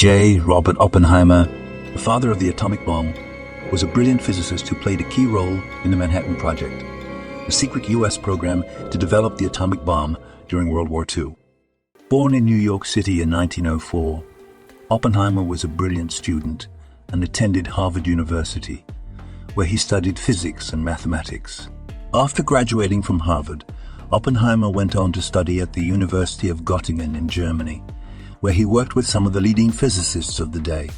J. Robert Oppenheimer, the father of the atomic bomb, was a brilliant physicist who played a key role in the Manhattan Project, the secret U.S. program to develop the atomic bomb during World War II. Born in New York City in 1904, Oppenheimer was a brilliant student and attended Harvard University, where he studied physics and mathematics. After graduating from Harvard, Oppenheimer went on to study at the University of Göttingen in Germany, where he worked with some of the leading physicists of the day,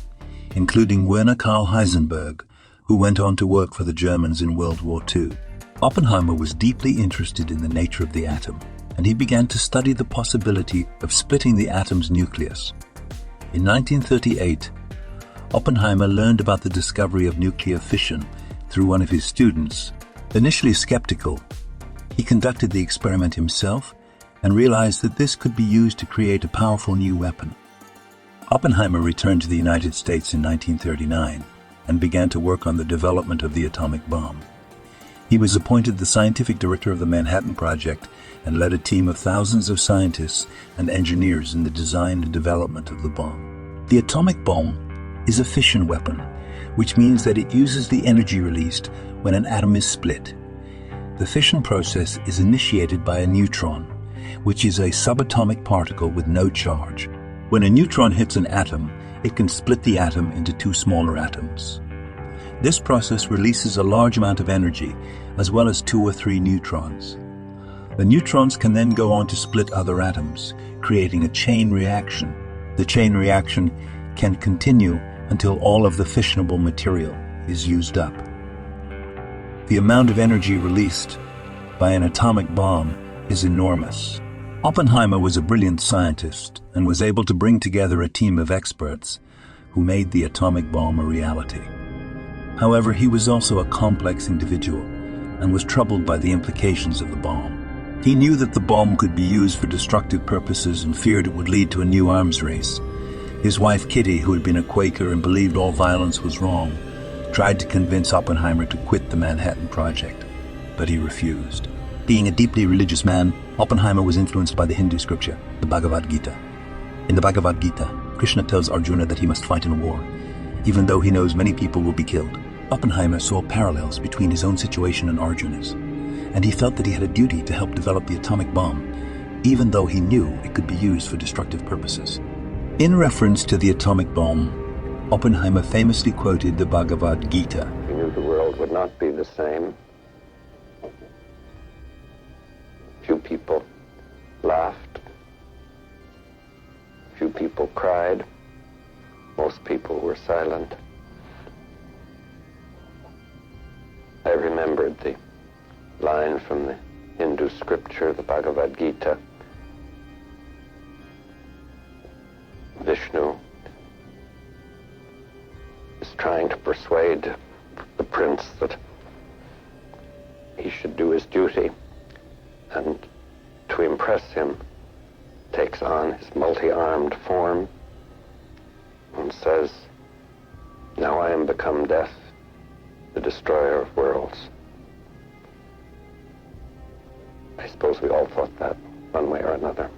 including Werner Karl Heisenberg, who went on to work for the Germans in World War II. Oppenheimer was deeply interested in the nature of the atom, and he began to study the possibility of splitting the atom's nucleus. In 1938, Oppenheimer learned about the discovery of nuclear fission through one of his students. Initially skeptical, he conducted the experiment himself and realized that this could be used to create a powerful new weapon. Oppenheimer returned to the United States in 1939 and began to work on the development of the atomic bomb. He was appointed the scientific director of the Manhattan Project and led a team of thousands of scientists and engineers in the design and development of the bomb. The atomic bomb is a fission weapon, which means that it uses the energy released when an atom is split. The fission process is initiated by a neutron, which is a subatomic particle with no charge. When a neutron hits an atom, it can split the atom into two smaller atoms. This process releases a large amount of energy, as well as 2 or 3 neutrons. The neutrons can then go on to split other atoms, creating a chain reaction. The chain reaction can continue until all of the fissionable material is used up. The amount of energy released by an atomic bomb is enormous. Oppenheimer was a brilliant scientist and was able to bring together a team of experts who made the atomic bomb a reality. However, he was also a complex individual and was troubled by the implications of the bomb. He knew that the bomb could be used for destructive purposes and feared it would lead to a new arms race. His wife Kitty, who had been a Quaker and believed all violence was wrong, tried to convince Oppenheimer to quit the Manhattan Project, but he refused. Being a deeply religious man, Oppenheimer was influenced by the Hindu scripture, the Bhagavad Gita. In the Bhagavad Gita, Krishna tells Arjuna that he must fight in a war, even though he knows many people will be killed. Oppenheimer saw parallels between his own situation and Arjuna's, and he felt that he had a duty to help develop the atomic bomb, even though he knew it could be used for destructive purposes. In reference to the atomic bomb, Oppenheimer famously quoted the Bhagavad Gita. He knew the world would not be the same. Few people laughed. Few people cried. Most people were silent. I remembered the line from the Hindu scripture, the Bhagavad Gita. Vishnu is trying to persuade the prince that he should do his duty, and to impress him takes on his multi-armed form and says, "Now I am become death, the destroyer of worlds." I suppose we all thought that one way or another.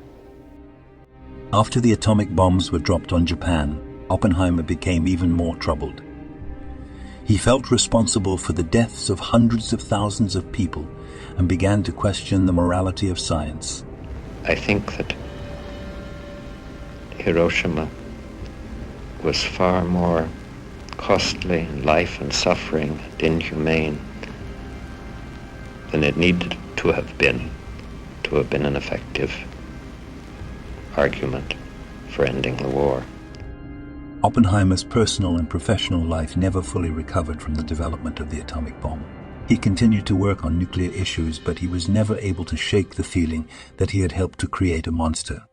After the atomic bombs were dropped on Japan, Oppenheimer became even more troubled. He felt responsible for the deaths of hundreds of thousands of people and began to question the morality of science. I think that Hiroshima was far more costly in life and suffering and inhumane than it needed to have been an effective argument for ending the war. Oppenheimer's personal and professional life never fully recovered from the development of the atomic bomb. He continued to work on nuclear issues, but he was never able to shake the feeling that he had helped to create a monster.